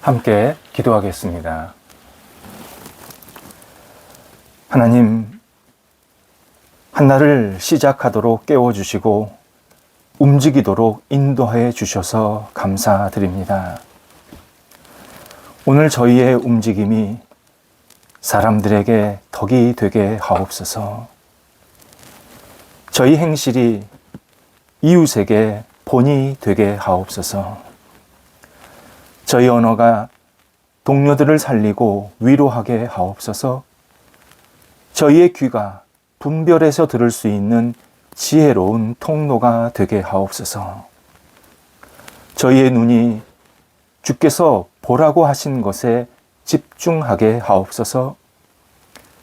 함께 기도하겠습니다. 하나님, 한날을 시작하도록 깨워주시고 움직이도록 인도하여 주셔서 감사드립니다. 오늘 저희의 움직임이 사람들에게 덕이 되게 하옵소서. 저희 행실이 이웃에게 본이 되게 하옵소서. 저희 언어가 동료들을 살리고 위로하게 하옵소서. 저희의 귀가 분별해서 들을 수 있는 지혜로운 통로가 되게 하옵소서. 저희의 눈이 주께서 보라고 하신 것에 집중하게 하옵소서.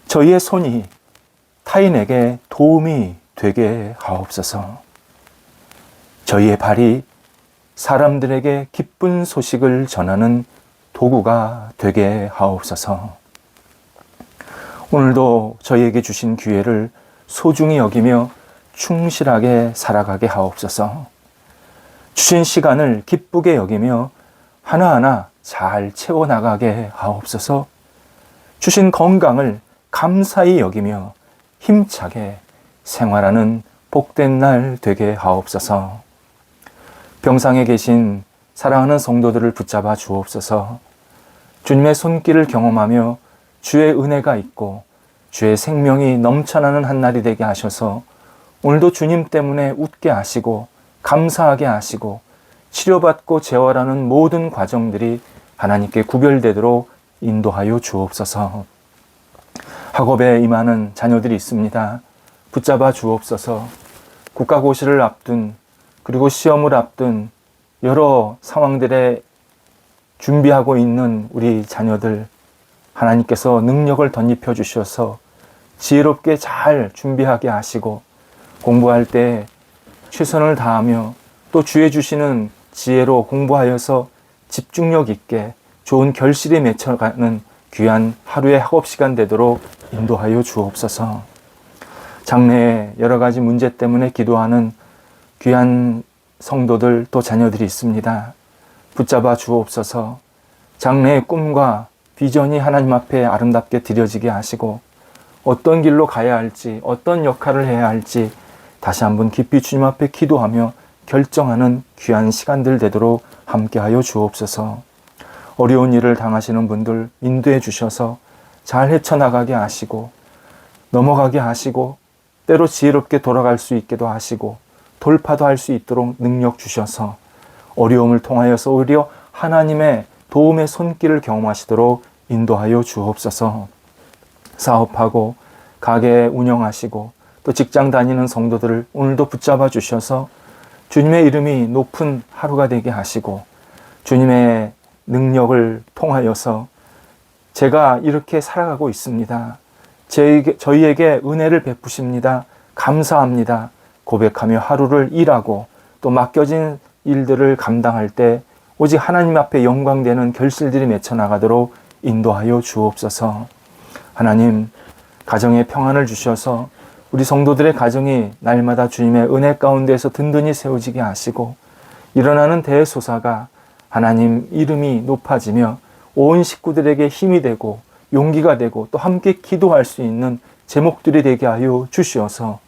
저희의 손이 타인에게 도움이 되게 하옵소서. 저희의 발이 사람들에게 기쁜 소식을 전하는 도구가 되게 하옵소서. 오늘도 저희에게 주신 기회를 소중히 여기며 충실하게 살아가게 하옵소서. 주신 시간을 기쁘게 여기며 하나하나 잘 채워나가게 하옵소서. 주신 건강을 감사히 여기며 힘차게 생활하는 복된 날 되게 하옵소서. 병상에 계신 사랑하는 성도들을 붙잡아 주옵소서. 주님의 손길을 경험하며 주의 은혜가 있고 주의 생명이 넘쳐나는 한날이 되게 하셔서 오늘도 주님 때문에 웃게 하시고 감사하게 하시고 치료받고 재활하는 모든 과정들이 하나님께 구별되도록 인도하여 주옵소서. 학업에 임하는 자녀들이 있습니다. 붙잡아 주옵소서. 국가고시를 앞둔 그리고 시험을 앞둔 여러 상황들에 준비하고 있는 우리 자녀들, 하나님께서 능력을 덧입혀 주셔서 지혜롭게 잘 준비하게 하시고 공부할 때 최선을 다하며 또 주의 주시는 지혜로 공부하여서 집중력 있게 좋은 결실이 맺혀가는 귀한 하루의 학업 시간 되도록 인도하여 주옵소서. 장래에 여러 가지 문제 때문에 기도하는 귀한 성도들 또 자녀들이 있습니다. 붙잡아 주옵소서. 장래의 꿈과 비전이 하나님 앞에 아름답게 드려지게 하시고 어떤 길로 가야 할지 어떤 역할을 해야 할지 다시 한번 깊이 주님 앞에 기도하며 결정하는 귀한 시간들 되도록 함께하여 주옵소서. 어려운 일을 당하시는 분들 인도해 주셔서 잘 헤쳐나가게 하시고 넘어가게 하시고 때로 지혜롭게 돌아갈 수 있게도 하시고 돌파도 할 수 있도록 능력 주셔서 어려움을 통하여서 오히려 하나님의 도움의 손길을 경험하시도록 인도하여 주옵소서. 사업하고 가게 운영하시고 또 직장 다니는 성도들을 오늘도 붙잡아 주셔서 주님의 이름이 높은 하루가 되게 하시고 주님의 능력을 통하여서 제가 이렇게 살아가고 있습니다. 저희에게 은혜를 베푸십니다. 감사합니다. 고백하며 하루를 일하고 또 맡겨진 일들을 감당할 때 오직 하나님 앞에 영광되는 결실들이 맺혀나가도록 인도하여 주옵소서. 하나님, 가정에 평안을 주셔서 우리 성도들의 가정이 날마다 주님의 은혜 가운데에서 든든히 세워지게 하시고 일어나는 대소사가 하나님 이름이 높아지며 온 식구들에게 힘이 되고 용기가 되고 또 함께 기도할 수 있는 제목들이 되게 하여 주시어서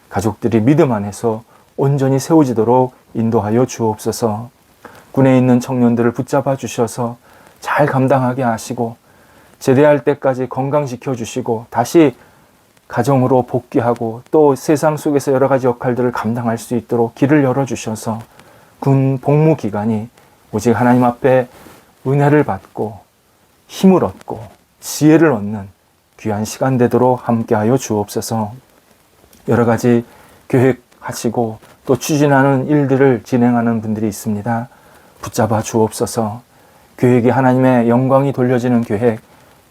가족들이 믿음 안에서 온전히 세워지도록 인도하여 주옵소서. 군에 있는 청년들을 붙잡아 주셔서 잘 감당하게 하시고 제대할 때까지 건강시켜 주시고 다시 가정으로 복귀하고 또 세상 속에서 여러 가지 역할들을 감당할 수 있도록 길을 열어주셔서 군 복무 기간이 오직 하나님 앞에 은혜를 받고 힘을 얻고 지혜를 얻는 귀한 시간 되도록 함께하여 주옵소서. 여러 가지 계획하시고 또 추진하는 일들을 진행하는 분들이 있습니다. 붙잡아 주옵소서. 계획이 하나님의 영광이 돌려지는 계획,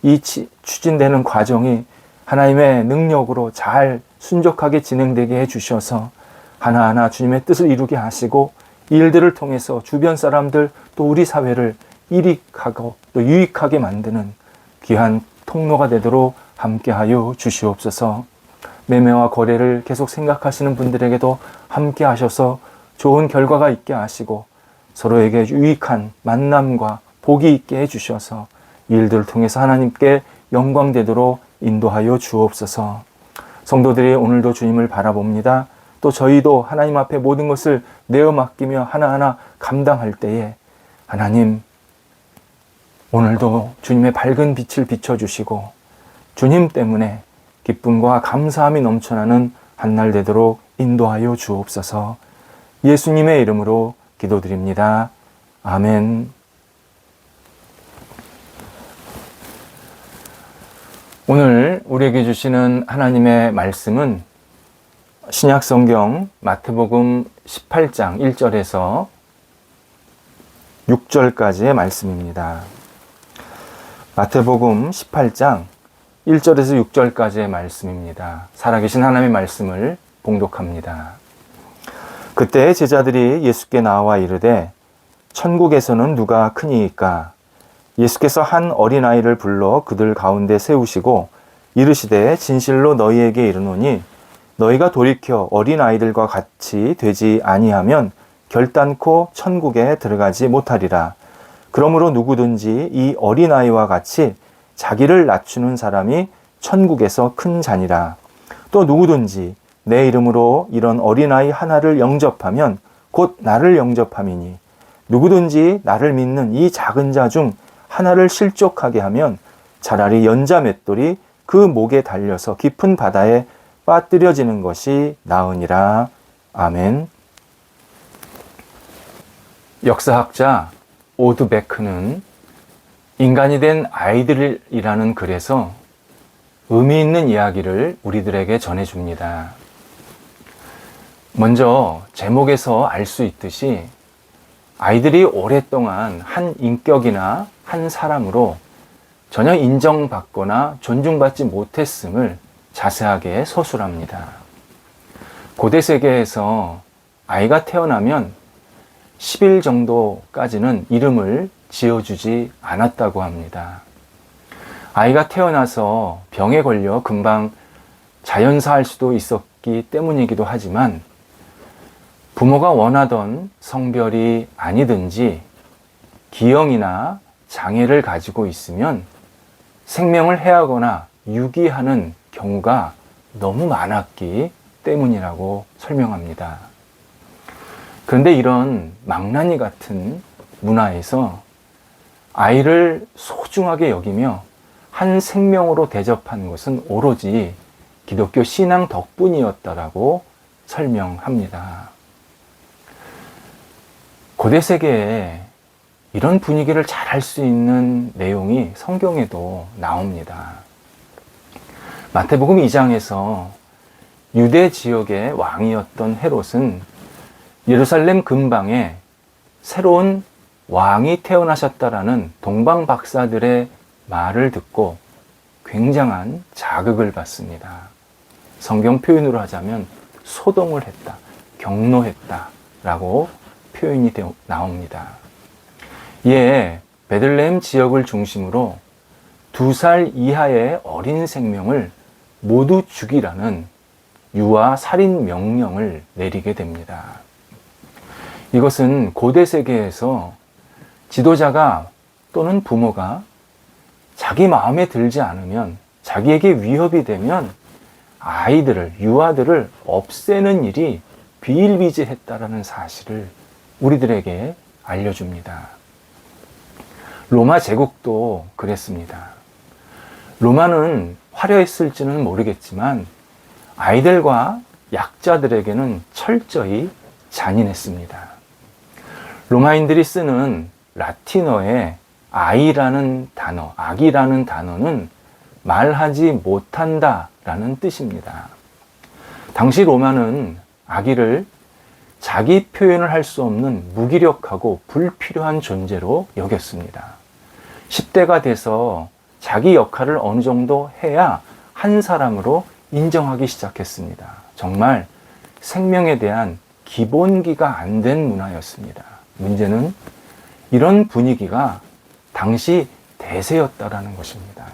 이 추진되는 과정이 하나님의 능력으로 잘 순적하게 진행되게 해주셔서 하나하나 주님의 뜻을 이루게 하시고 일들을 통해서 주변 사람들 또 우리 사회를 일익하고 또 유익하게 만드는 귀한 통로가 되도록 함께하여 주시옵소서. 매매와 거래를 계속 생각하시는 분들에게도 함께 하셔서 좋은 결과가 있게 하시고 서로에게 유익한 만남과 복이 있게 해주셔서 일들을 통해서 하나님께 영광되도록 인도하여 주옵소서. 성도들이 오늘도 주님을 바라봅니다. 또 저희도 하나님 앞에 모든 것을 내어 맡기며 하나하나 감당할 때에 하나님 오늘도 주님의 밝은 빛을 비춰주시고 주님 때문에 기쁨과 감사함이 넘쳐나는 한날 되도록 인도하여 주옵소서. 예수님의 이름으로 기도드립니다. 아멘. 오늘 우리에게 주시는 하나님의 말씀은 신약성경 마태복음 18장 1절에서 6절까지의 말씀입니다. 마태복음 18장 1절에서 6절까지의 말씀입니다. 살아계신 하나님의 말씀을 봉독합니다. 그때 제자들이 예수께 나와 이르되 천국에서는 누가 크니이까? 예수께서 한 어린아이를 불러 그들 가운데 세우시고 이르시되 진실로 너희에게 이르노니 너희가 돌이켜 어린아이들과 같이 되지 아니하면 결단코 천국에 들어가지 못하리라. 그러므로 누구든지 이 어린아이와 같이 자기를 낮추는 사람이 천국에서 큰 자니라. 또 누구든지 내 이름으로 이런 어린아이 하나를 영접하면 곧 나를 영접함이니 누구든지 나를 믿는 이 작은 자 중 하나를 실족하게 하면 차라리 연자 맷돌이 그 목에 달려서 깊은 바다에 빠뜨려지는 것이 나으니라. 아멘. 역사학자 오드 베크는 인간이 된 아이들이라는 글에서 의미 있는 이야기를 우리들에게 전해줍니다. 먼저 제목에서 알 수 있듯이 아이들이 오랫동안 한 인격이나 한 사람으로 전혀 인정받거나 존중받지 못했음을 자세하게 서술합니다. 고대 세계에서 아이가 태어나면 10일 정도까지는 이름을 지어주지 않았다고 합니다. 아이가 태어나서 병에 걸려 금방 자연사할 수도 있었기 때문이기도 하지만 부모가 원하던 성별이 아니든지 기형이나 장애를 가지고 있으면 생명을 해하거나 유기하는 경우가 너무 많았기 때문이라고 설명합니다. 그런데 이런 망나니 같은 문화에서 아이를 소중하게 여기며 한 생명으로 대접한 것은 오로지 기독교 신앙 덕분이었다라고 설명합니다. 고대 세계에 이런 분위기를 잘 알 수 있는 내용이 성경에도 나옵니다. 마태복음 2장에서 유대 지역의 왕이었던 헤롯은 예루살렘 근방에 새로운 왕이 태어나셨다라는 동방 박사들의 말을 듣고 굉장한 자극을 받습니다. 성경 표현으로 하자면 소동을 했다, 경노했다라고 표현이 나옵니다. 이에 베들레헴 지역을 중심으로 2살 이하의 어린 생명을 모두 죽이라는 유아 살인 명령을 내리게 됩니다. 이것은 고대 세계에서 지도자가 또는 부모가 자기 마음에 들지 않으면, 자기에게 위협이 되면 아이들을, 유아들을 없애는 일이 비일비재했다라는 사실을 우리들에게 알려줍니다. 로마 제국도 그랬습니다. 로마는 화려했을지는 모르겠지만 아이들과 약자들에게는 철저히 잔인했습니다. 로마인들이 쓰는 라틴어의 아이라는 단어, 악이라는 단어는 말하지 못한다라는 뜻입니다. 당시 로마는 아기를 자기 표현을 할 수 없는 무기력하고 불필요한 존재로 여겼습니다. 10대가 돼서 자기 역할을 어느 정도 해야 한 사람으로 인정하기 시작했습니다. 정말 생명에 대한 기본기가 안 된 문화였습니다. 문제는 이런 분위기가 당시 대세였다라는 것입니다.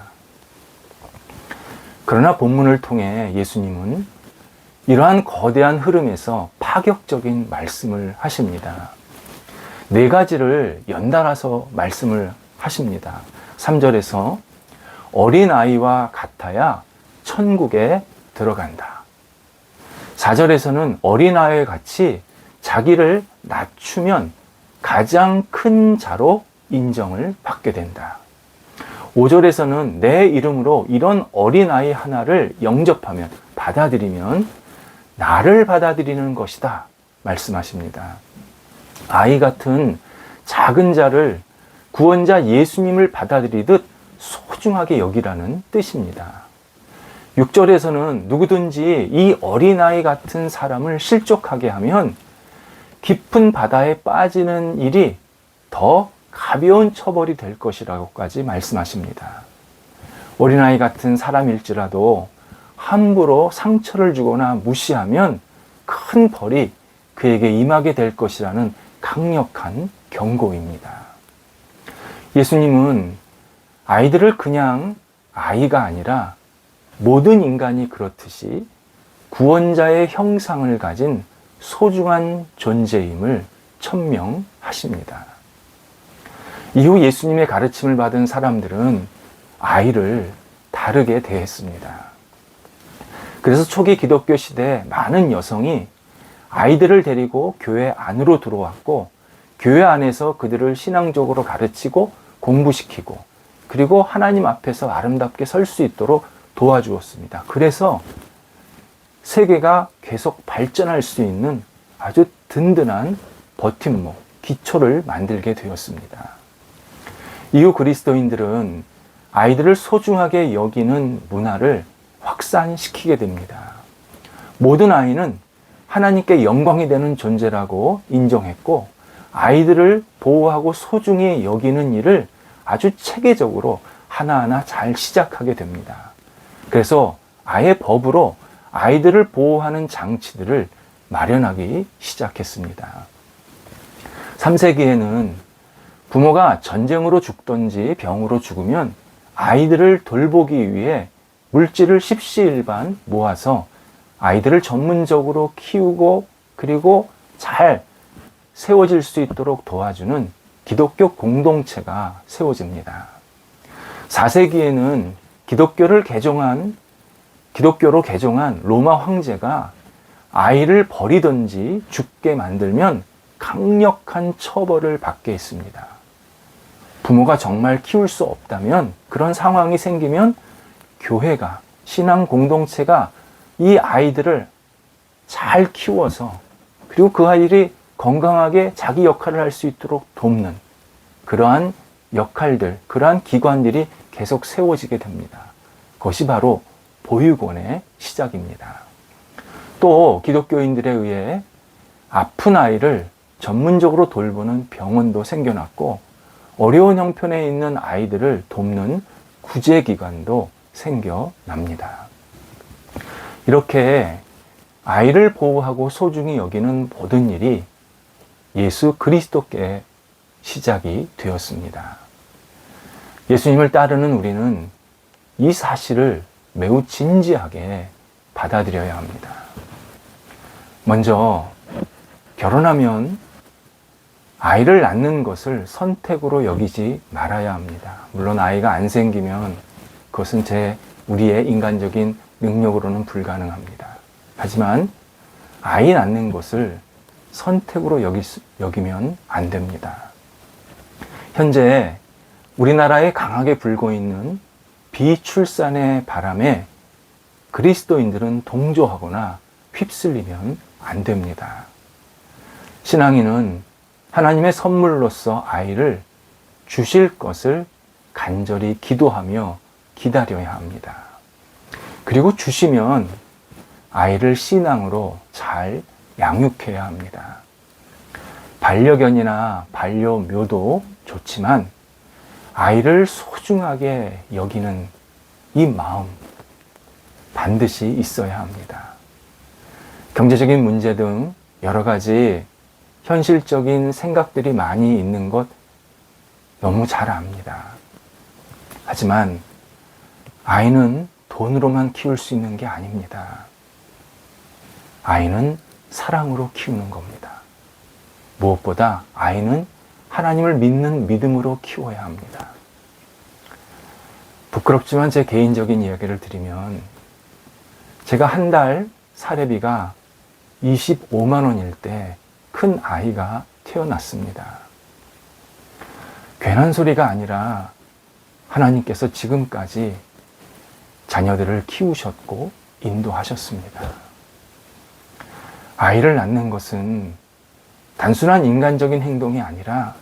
그러나 본문을 통해 예수님은 이러한 거대한 흐름에서 파격적인 말씀을 하십니다. 4가지를 연달아서 말씀을 하십니다. 3절에서 어린아이와 같아야 천국에 들어간다. 4절에서는 어린아이와 같이 자기를 낮추면 가장 큰 자로 인정을 받게 된다. 5절에서는 내 이름으로 이런 어린아이 하나를 영접하면, 받아들이면 나를 받아들이는 것이다 말씀하십니다. 아이 같은 작은 자를 구원자 예수님을 받아들이듯 소중하게 여기라는 뜻입니다. 6절에서는 누구든지 이 어린아이 같은 사람을 실족하게 하면 깊은 바다에 빠지는 일이 더 가벼운 처벌이 될 것이라고까지 말씀하십니다. 어린아이 같은 사람일지라도 함부로 상처를 주거나 무시하면 큰 벌이 그에게 임하게 될 것이라는 강력한 경고입니다. 예수님은 아이들을 그냥 아이가 아니라 모든 인간이 그렇듯이 구원자의 형상을 가진 소중한 존재임을 천명하십니다. 이후 예수님의 가르침을 받은 사람들은 아이를 다르게 대했습니다. 그래서 초기 기독교 시대에 많은 여성이 아이들을 데리고 교회 안으로 들어왔고, 교회 안에서 그들을 신앙적으로 가르치고 공부시키고, 그리고 하나님 앞에서 아름답게 설 수 있도록 도와주었습니다. 그래서 세계가 계속 발전할 수 있는 아주 든든한 버팀목, 기초를 만들게 되었습니다. 이후 그리스도인들은 아이들을 소중하게 여기는 문화를 확산시키게 됩니다. 모든 아이는 하나님께 영광이 되는 존재라고 인정했고, 아이들을 보호하고 소중히 여기는 일을 아주 체계적으로 하나하나 잘 시작하게 됩니다. 그래서 아예 법으로 아이들을 보호하는 장치들을 마련하기 시작했습니다. 3세기에는 부모가 전쟁으로 죽든지 병으로 죽으면 아이들을 돌보기 위해 물질을 십시일반 모아서 아이들을 전문적으로 키우고, 그리고 잘 세워질 수 있도록 도와주는 기독교 공동체가 세워집니다. 4세기에는 기독교로 개종한 로마 황제가 아이를 버리든지 죽게 만들면 강력한 처벌을 받게 했습니다. 부모가 정말 키울 수 없다면, 그런 상황이 생기면 교회가, 신앙 공동체가 이 아이들을 잘 키워서, 그리고 그 아이들이 건강하게 자기 역할을 할 수 있도록 돕는 그러한 역할들, 그러한 기관들이 계속 세워지게 됩니다. 그것이 바로 보육원의 시작입니다. 또 기독교인들에 의해 아픈 아이를 전문적으로 돌보는 병원도 생겨났고, 어려운 형편에 있는 아이들을 돕는 구제기관도 생겨납니다. 이렇게 아이를 보호하고 소중히 여기는 모든 일이 예수 그리스도께 시작이 되었습니다. 예수님을 따르는 우리는 이 사실을 매우 진지하게 받아들여야 합니다. 먼저 결혼하면 아이를 낳는 것을 선택으로 여기지 말아야 합니다. 물론 아이가 안 생기면 그것은 우리의 인간적인 능력으로는 불가능합니다. 하지만 아이 낳는 것을 선택으로 여기면 안 됩니다. 현재 우리나라에 강하게 불고 있는 비출산의 바람에 그리스도인들은 동조하거나 휩쓸리면 안 됩니다. 신앙인은 하나님의 선물로서 아이를 주실 것을 간절히 기도하며 기다려야 합니다. 그리고 주시면 아이를 신앙으로 잘 양육해야 합니다. 반려견이나 반려묘도 좋지만 아이를 소중하게 여기는 이 마음 반드시 있어야 합니다. 경제적인 문제 등 여러 가지 현실적인 생각들이 많이 있는 것 너무 잘 압니다. 하지만 아이는 돈으로만 키울 수 있는 게 아닙니다. 아이는 사랑으로 키우는 겁니다. 무엇보다 아이는 하나님을 믿는 믿음으로 키워야 합니다. 부끄럽지만 제 개인적인 이야기를 드리면 제가 한 달 사례비가 25만 원일 때 큰 아이가 태어났습니다. 괜한 소리가 아니라 하나님께서 지금까지 자녀들을 키우셨고 인도하셨습니다. 아이를 낳는 것은 단순한 인간적인 행동이 아니라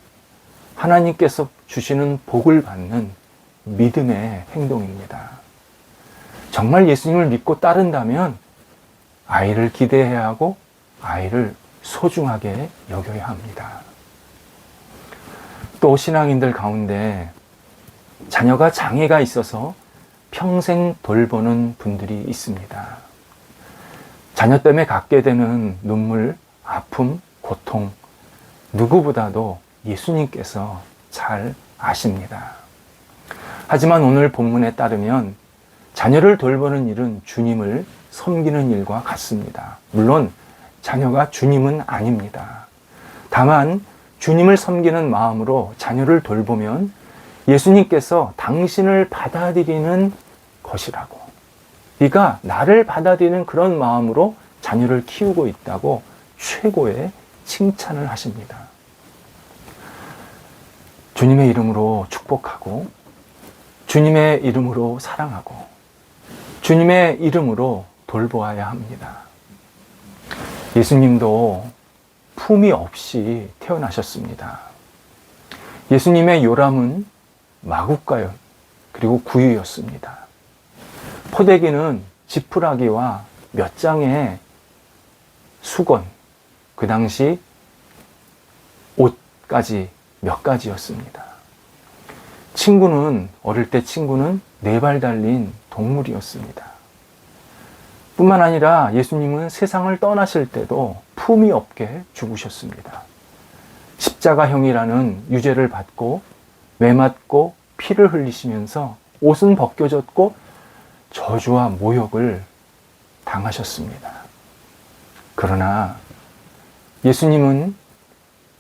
하나님께서 주시는 복을 받는 믿음의 행동입니다. 정말 예수님을 믿고 따른다면 아이를 기대해야 하고 아이를 소중하게 여겨야 합니다. 또 신앙인들 가운데 자녀가 장애가 있어서 평생 돌보는 분들이 있습니다. 자녀 때문에 갖게 되는 눈물, 아픔, 고통, 누구보다도 예수님께서 잘 아십니다. 하지만 오늘 본문에 따르면 자녀를 돌보는 일은 주님을 섬기는 일과 같습니다. 물론 자녀가 주님은 아닙니다. 다만 주님을 섬기는 마음으로 자녀를 돌보면 예수님께서 당신을 받아들이는 것이라고, 네가 나를 받아들이는 그런 마음으로 자녀를 키우고 있다고 최고의 칭찬을 하십니다. 주님의 이름으로 축복하고 주님의 이름으로 사랑하고 주님의 이름으로 돌보아야 합니다. 예수님도 품이 없이 태어나셨습니다. 예수님의 요람은 마구가연 그리고 구유였습니다. 포대기는 지푸라기와 몇 장의 수건, 그 당시 옷까지 몇 가지였습니다. 어릴 때 친구는 4발 달린 동물이었습니다. 뿐만 아니라 예수님은 세상을 떠나실 때도 품이 없게 죽으셨습니다. 십자가형이라는 유죄를 받고 매맞고 피를 흘리시면서 옷은 벗겨졌고 저주와 모욕을 당하셨습니다. 그러나 예수님은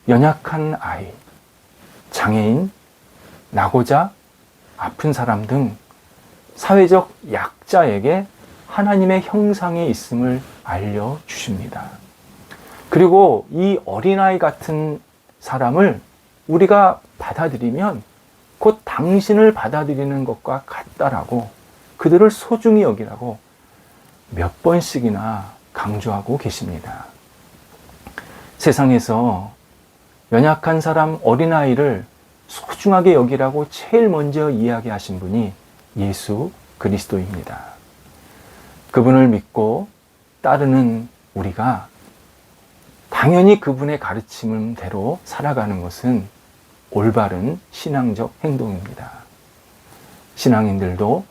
연약한 아이, 장애인, 나고자, 아픈 사람 등 사회적 약자에게 하나님의 형상에 있음을 알려주십니다. 그리고 이 어린아이 같은 사람을 우리가 받아들이면 곧 당신을 받아들이는 것과 같다라고, 그들을 소중히 여기라고 몇 번씩이나 강조하고 계십니다. 세상에서 연약한 사람, 어린아이를 소중하게 여기라고 제일 먼저 이야기하신 분이 예수 그리스도입니다. 그분을 믿고 따르는 우리가 당연히 그분의 가르침대로 살아가는 것은 올바른 신앙적 행동입니다. 신앙인들도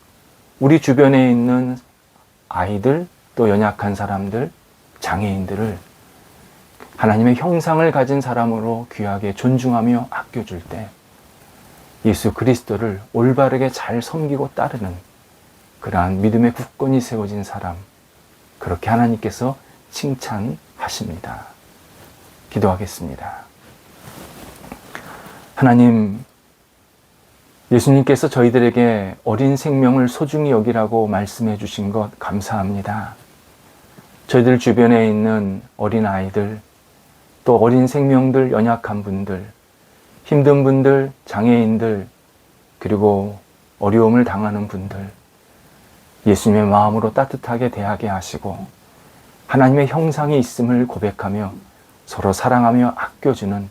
우리 주변에 있는 아이들, 또 연약한 사람들, 장애인들을 하나님의 형상을 가진 사람으로 귀하게 존중하며 아껴줄 때 예수 그리스도를 올바르게 잘 섬기고 따르는 그러한 믿음의 굳건히 세워진 사람, 그렇게 하나님께서 칭찬하십니다. 기도하겠습니다. 하나님, 예수님께서 저희들에게 어린 생명을 소중히 여기라고 말씀해 주신 것 감사합니다. 저희들 주변에 있는 어린 아이들, 또 어린 생명들, 연약한 분들, 힘든 분들, 장애인들, 그리고 어려움을 당하는 분들, 예수님의 마음으로 따뜻하게 대하게 하시고 하나님의 형상이 있음을 고백하며 서로 사랑하며 아껴주는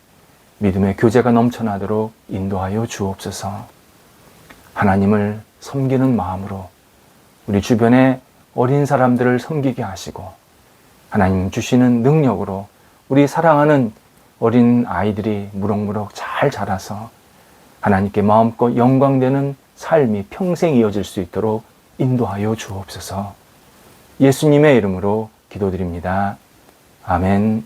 믿음의 교제가 넘쳐나도록 인도하여 주옵소서. 하나님을 섬기는 마음으로 우리 주변의 어린 사람들을 섬기게 하시고 하나님 주시는 능력으로 우리 사랑하는 어린 아이들이 무럭무럭 잘 자라서 하나님께 마음껏 영광되는 삶이 평생 이어질 수 있도록 인도하여 주옵소서. 예수님의 이름으로 기도드립니다. 아멘.